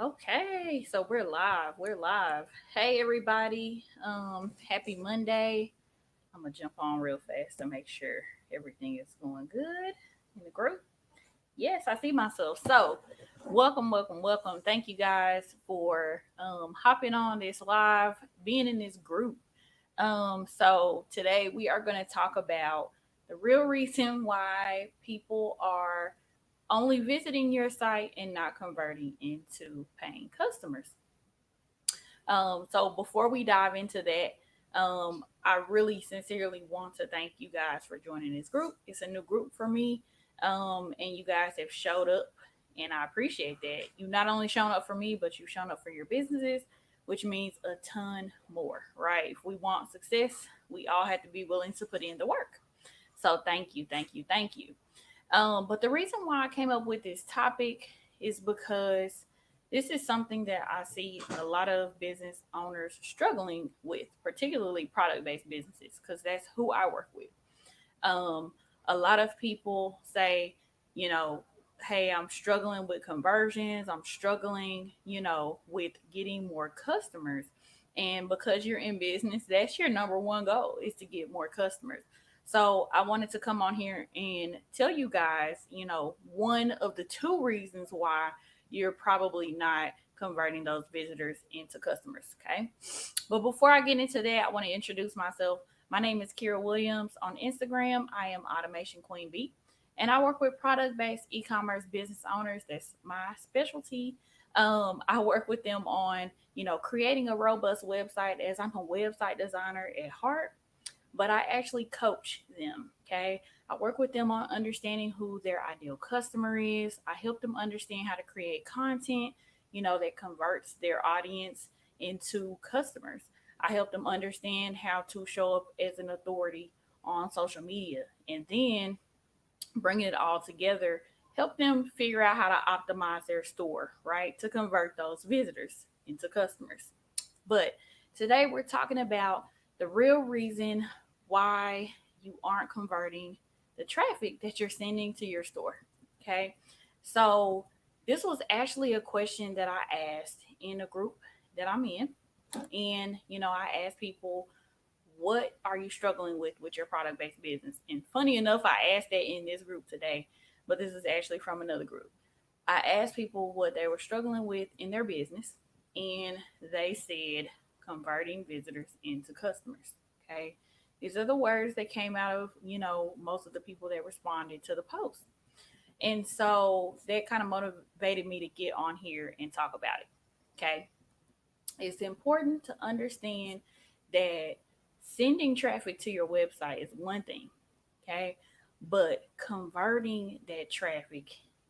Okay, so we're live. We're live. Hey everybody. Happy Monday. I'm gonna jump on real fast to make sure everything is going good in the group. Yes, I see myself. So, welcome. Thank you guys for hopping on this live, being in this group. So today we are going to talk about the real reason why people are only visiting your site and not converting into paying customers. So before we dive into that, I really sincerely want to thank you guys for joining this group. It's a new group for me, and you guys have showed up, and I appreciate that. You not only shown up for me, but you've shown up for your businesses, which means a ton more, right? If we want success, we all have to be willing to put in the work. So thank you. But the reason why I came up with this topic is because this is something that I see a lot of business owners struggling with, particularly product based businesses, because that's who I work with. Um, a lot of people say, you know, hey, I'm struggling with conversions, I'm struggling, with getting more customers. And because you're in business, that's your number one goal is to get more customers. So I wanted to come on here and tell you guys, one of the two reasons why you're probably not converting those visitors into customers. Okay. But before I get into that, I want to introduce myself. My name is Kira Williams. On Instagram, I am Automation Queen Bee. And I work with product based e commerce business owners. That's my specialty. I work with them on, creating a robust website as I'm a website designer at heart, but I actually coach them. Okay. I work with them on understanding who their ideal customer is. I help them understand how to create content, that converts their audience into customers. I help them understand how to show up as an authority on social media. And then bringing it all together, help them figure out how to optimize their store, right? To convert those visitors into customers. But today we're talking about the real reason why you aren't converting the traffic that you're sending to your store. Okay. So this was actually a question that I asked in a group that I'm in. And, I asked people, what are you struggling with your product based business? And funny enough, I asked that in this group today, but this is actually from another group. I asked people what they were struggling with in their business, and they said converting visitors into customers. Okay. These are the words that came out of, most of the people that responded to the post. And so that kind of motivated me to get on here and talk about it. Okay. It's important to understand that sending traffic to your website is one thing, okay? But converting that traffic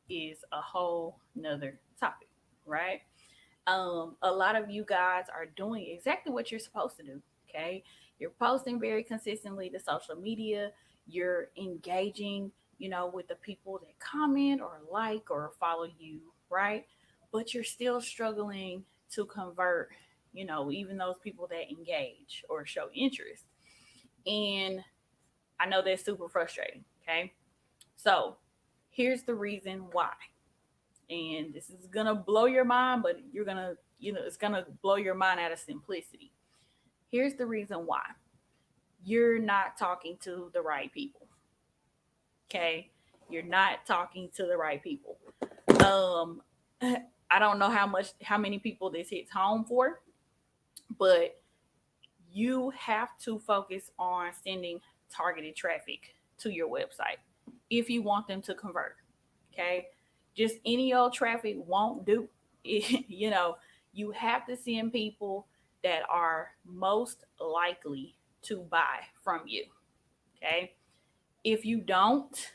is a whole nother topic, right? A lot of you guys are doing exactly what you're supposed to do, okay? You're posting very consistently to social media, you're engaging, with the people that comment or like or follow you, right? But you're still struggling to convert, even those people that engage or show interest. And I know that's super frustrating, okay? So here's the reason why. And this is gonna blow your mind, but you're gonna, it's gonna blow your mind out of simplicity. Here's the reason why. You're not talking to the right people. Okay? You're not talking to the right people. Um I don't know how many people this hits home for, but you have to focus on sending targeted traffic to your website if you want them to convert. Okay. Just any old traffic won't do. You have to send people that are most likely to buy from you. Okay. If you don't,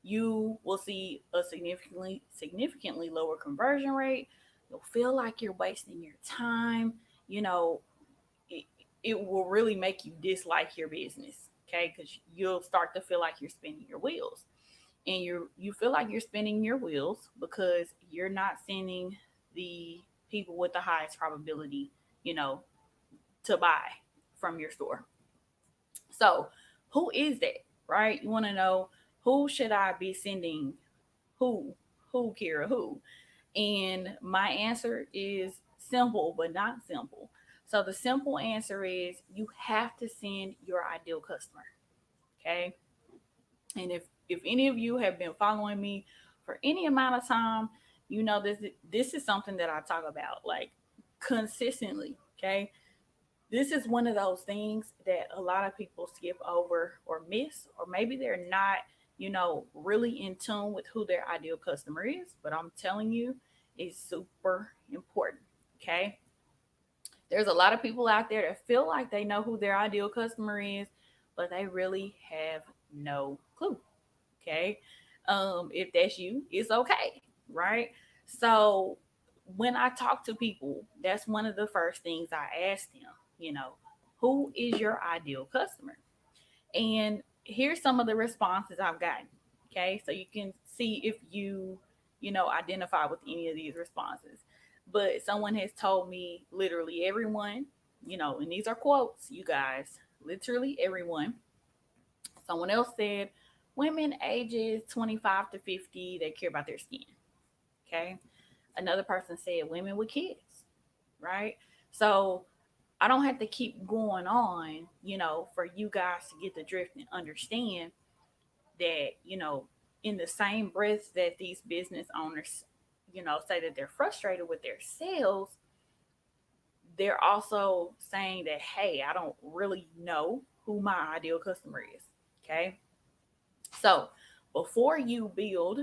you will see a significantly lower conversion rate. You'll feel like you're wasting your time. You know, it, it will really make you dislike your business. Okay, because you'll start to feel like you're spinning your wheels, and you feel like you're spinning your wheels because you're not sending the people with the highest probability, you know, to buy from your store. So, who is that? Right? You want to know, who should I be sending? Who? Who, Kira? Who? And my answer is simple, but not simple. So the simple answer is you have to send your ideal customer. Okay. And if any of you have been following me for any amount of time, you know this is something that I talk about like consistently. Okay. This is one of those things that a lot of people skip over or miss, or maybe they're not, really in tune with who their ideal customer is. But I'm telling you, it's super important. Okay. There's a lot of people out there that feel like they know who their ideal customer is, but they really have no clue. Okay. If that's you, it's okay. Right. So when I talk to people, that's one of the first things I ask them, you know, who is your ideal customer? And here's some of the responses I've gotten. Okay. So you can see if you identify with any of these responses. But someone has told me literally everyone, and these are quotes, you guys, literally everyone. Someone else said, women ages 25 to 50 that care about their skin. Okay. Another person said, women with kids. Right. So I don't have to keep going on, for you guys to get the drift and understand that, in the same breath that these business owners, say that they're frustrated with their sales, they're also saying that, hey, I don't really know who my ideal customer is. Okay. So before you build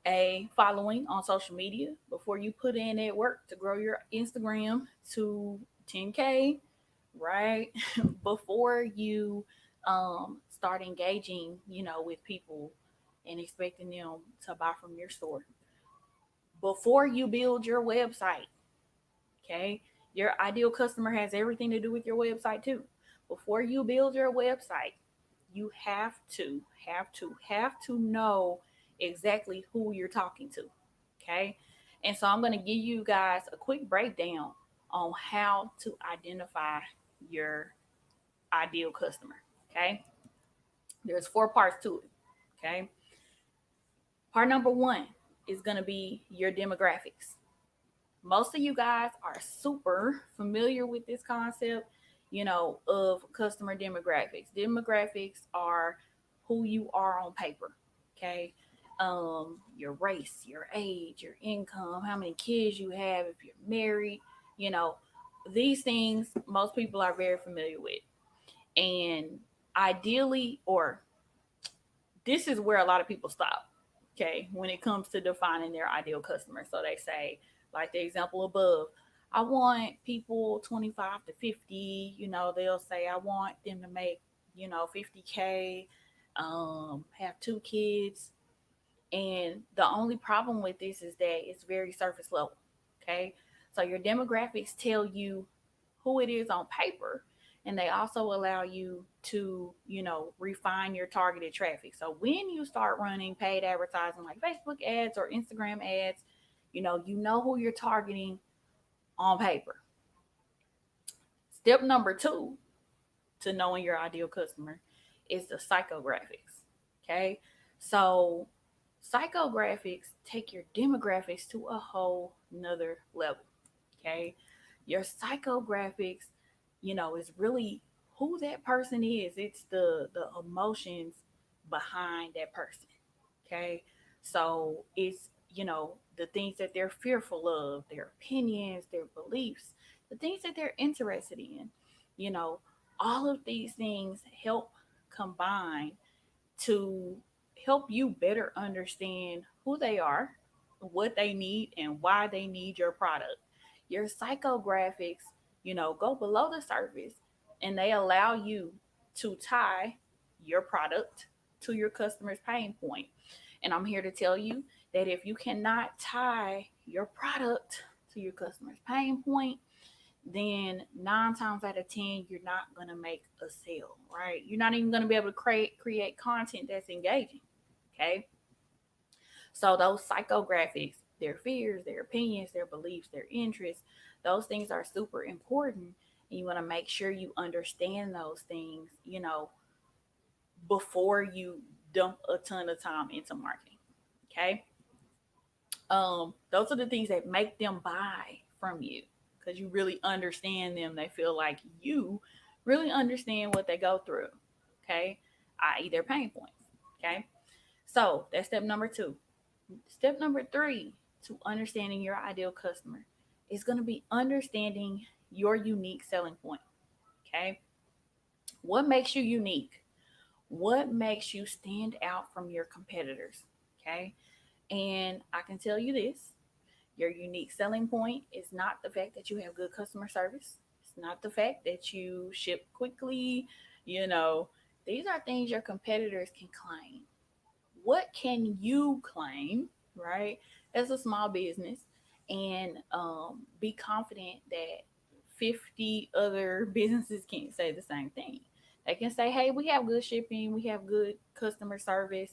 a following on social media, before you put in that work to grow your Instagram to 10K, right? Before you start engaging, with people and expecting them to buy from your store, before you build your website, okay? Your ideal customer has everything to do with your website too. Before you build your website, you have to know exactly who you're talking to. Okay. And so I'm going to give you guys a quick breakdown on how to identify your ideal customer. Okay. There's four parts to it. Okay. Part number one is going to be your demographics. Most of you guys are super familiar with this concept, of customer demographics. Demographics are who you are on paper. Okay. Your race, your age, your income, how many kids you have, if you're married, you know, these things most people are very familiar with. And ideally, or this is where a lot of people stop, okay, when it comes to defining their ideal customer. So they say, like the example above, I want people 25 to 50, they'll say, I want them to make, 50K, have two kids. And the only problem with this is that it's very surface level, okay? So your demographics tell you who it is on paper, and they also allow you to refine your targeted traffic. So when you start running paid advertising like Facebook ads or Instagram ads, you know who you're targeting on paper. Step number two to knowing your ideal customer is the psychographics. Okay. So psychographics take your demographics to a whole nother level. Okay. Your psychographics, is really who that person is. It's the emotions behind that person. Okay. So it's, the things that they're fearful of, their opinions, their beliefs, the things that they're interested in. You know, all of these things help combine to help you better understand who they are, what they need, and why they need your product. Your psychographics, go below the surface, and they allow you to tie your product to your customer's pain point. And I'm here to tell you that if you cannot tie your product to your customer's pain point, then 9 times out of 10, you're not going to make a sale, right? You're not even going to be able to create content that's engaging. Okay. So those psychographics, their fears, their opinions, their beliefs, their interests, those things are super important. And you want to make sure you understand those things, before you dump a ton of time into marketing. Okay. Those are the things that make them buy from you because you really understand them. They feel like you really understand what they go through. Okay, i.e., their pain points. Okay, so that's step number two. Step number three to understanding your ideal customer is going to be understanding your unique selling point. Okay, what makes you unique? What makes you stand out from your competitors? Okay, and I can tell you this: your unique selling point is not the fact that you have good customer service. It's not the fact that you ship quickly. You know, these are things your competitors can claim. What can you claim, right, as a small business and be confident that 50 other businesses can't say the same thing? They can say, hey, we have good shipping, we have good customer service.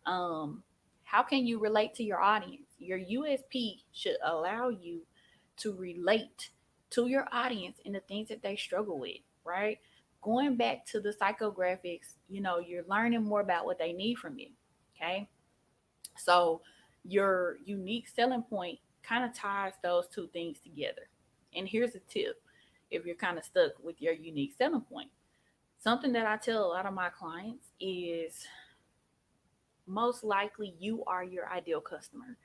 Um, how can you relate to your audience? Your USP should allow you to relate to your audience and the things that they struggle with, right? Going back to the psychographics, you're learning more about what they need from you. Okay. So your unique selling point kind of ties those two things together. And here's a tip: if you're kind of stuck with your unique selling point, something that I tell a lot of my clients is most likely you are your ideal customer.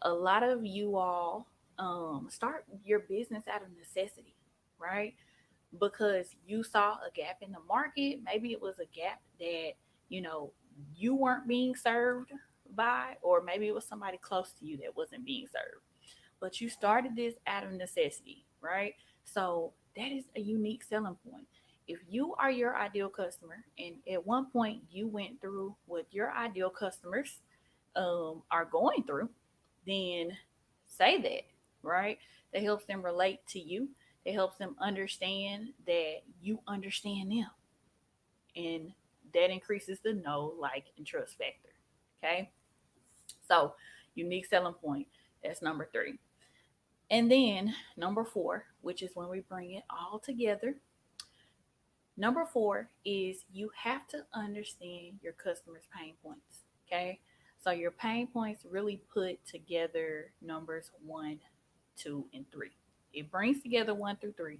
A lot of you all start your business out of necessity, right? Because you saw a gap in the market. Maybe it was a gap that, you know, you weren't being served by, or maybe it was somebody close to you that wasn't being served. But you started this out of necessity, right? So that is a unique selling point. If you are your ideal customer, and at one point you went through what your ideal customers are going through, then say that, right? That helps them relate to you. It helps them understand that you understand them. And that increases the know, like, and trust factor. Okay. So, unique selling point. That's number three. And then number four, which is when we bring it all together. Number four is you have to understand your customers' pain points. Okay. So your pain points really put together numbers one, two, and three. It brings together one through three,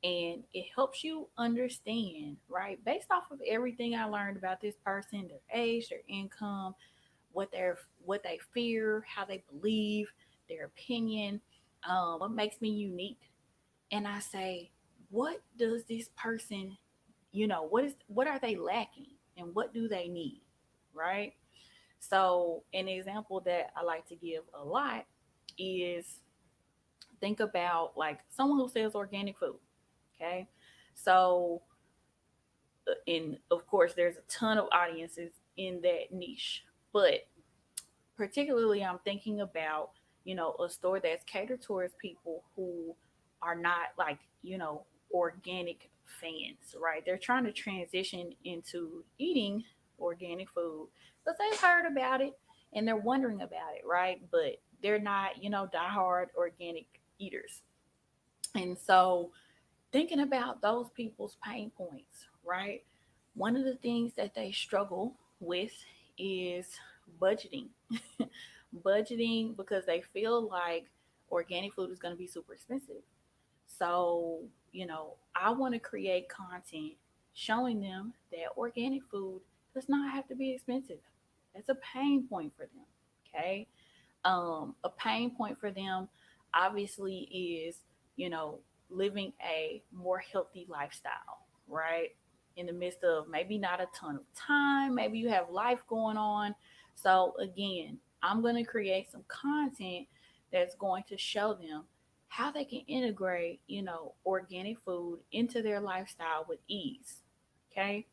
and it helps you understand, right, based off of everything I learned about this person, their age, their income, what they fear, how they believe, their opinion, what makes me unique. And I say, what does this person, what are they lacking and what do they need, right? So an example that I like to give a lot is, think about like someone who sells organic food. Okay. So, and of course, there's a ton of audiences in that niche, but particularly I'm thinking about, a store that's catered towards people who are not like, organic fans, right? They're trying to transition into eating organic food because they've heard about it and they're wondering about it, right? But they're not, diehard organic eaters. And so thinking about those people's pain points, right? One of the things that they struggle with is budgeting. Budgeting because they feel like organic food is going to be super expensive. So, I want to create content showing them that organic food does not have to be expensive. That's a pain point for them. Okay. A pain point for them obviously is, you know, living a more healthy lifestyle, right? In the midst of maybe not a ton of time, maybe you have life going on. So, again, I'm going to create some content that's going to show them how they can integrate, organic food into their lifestyle with ease. Okay.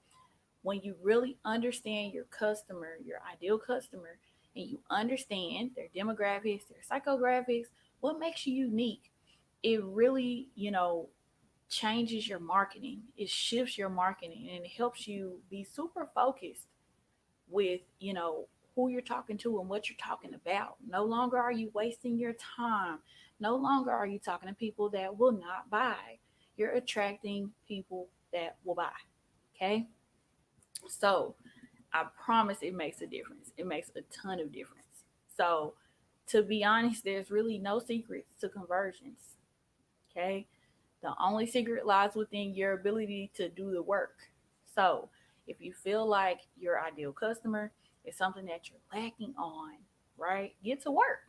When you really understand your customer, your ideal customer, and you understand their demographics, their psychographics, what makes you unique, it really, changes your marketing. It shifts your marketing and it helps you be super focused with, who you're talking to and what you're talking about. No longer are you wasting your time. No longer are you talking to people that will not buy. You're attracting people that will buy. Okay. So I promise it makes a difference. It makes a ton of difference. So To be honest, there's really no secrets to conversions. Okay. The only secret lies within your ability to do the work. So if you feel like your ideal customer is something that you're lacking on, right, get to work.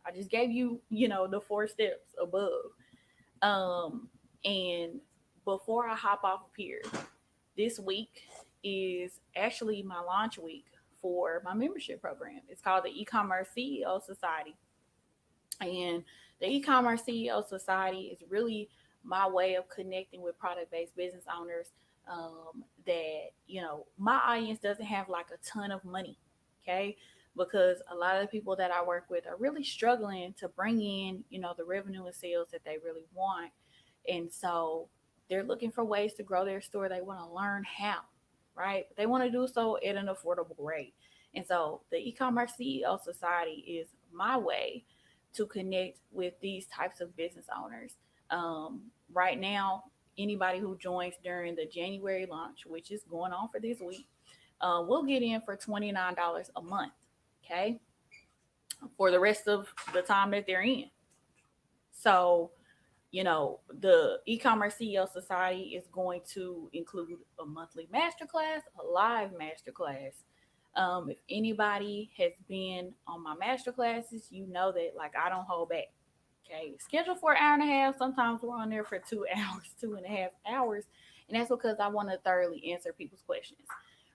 I just gave you, the 4 steps above. And before I hop off of here, this week is actually my launch week for my membership program. It's called the E-commerce CEO Society. And the e-commerce CEO Society is really my way of connecting with product-based business owners that, my audience doesn't have like a ton of money. Okay. Because a lot of the people that I work with are really struggling to bring in, the revenue and sales that they really want. And so they're looking for ways to grow their store. They want to learn how, right? They want to do so at an affordable rate. And so the e-commerce CEO Society is my way to connect with these types of business owners. Right now, anybody who joins during the January launch, which is going on for this week, will get in for $29 a month. Okay. For the rest of the time that they're in. So, the e-commerce CEO Society is going to include a monthly masterclass, a live masterclass. If anybody has been on my masterclasses, you know that like I don't hold back. Okay, scheduled for an hour and a half. Sometimes we're on there for 2 hours, 2.5 hours, and that's because I want to thoroughly answer people's questions.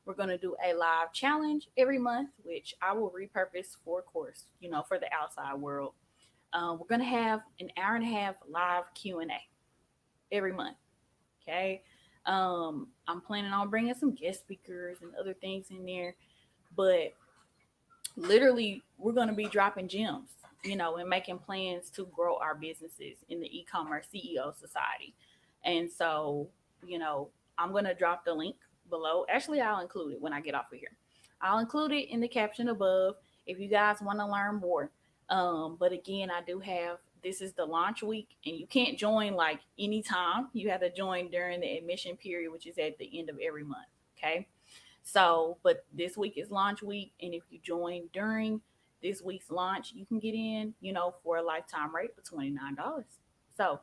We're going to do a live challenge every month, which I will repurpose for a course, for the outside world. We're going to have an hour and a half live Q&A every month. Okay. I'm planning on bringing some guest speakers and other things in there, but literally we're going to be dropping gems, and making plans to grow our businesses in the e-commerce CEO Society. And so, I'm going to drop the link below. Actually, I'll include it when I get off of here. I'll include it in the caption above if you guys want to learn more. But again, I do have, this is the launch week, and you can't join like anytime. You have to join during the admission period, which is at the end of every month. Okay. So, but this week is launch week, and if you join during this week's launch, you can get in, for a lifetime rate of $29. So,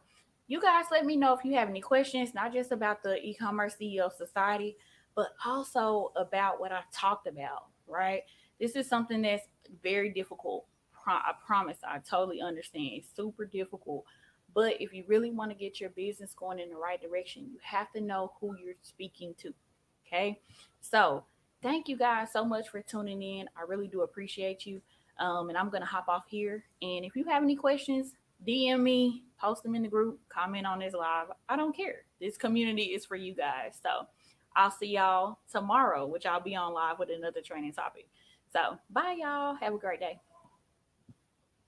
you guys let me know if you have any questions, not just about the e-commerce CEO Society, but also about what I talked about, right? This is something that's very difficult. I promise, I totally understand. It's super difficult. But if you really want to get your business going in the right direction, you have to know who you're speaking to. Okay. So thank you guys so much for tuning in. I really do appreciate you. And I'm going to hop off here. And if you have any questions, DM me, post them in the group, comment on this live. I don't care. This community is for you guys. So I'll see y'all tomorrow, which I'll be on live with another training topic. So bye, y'all. Have a great day.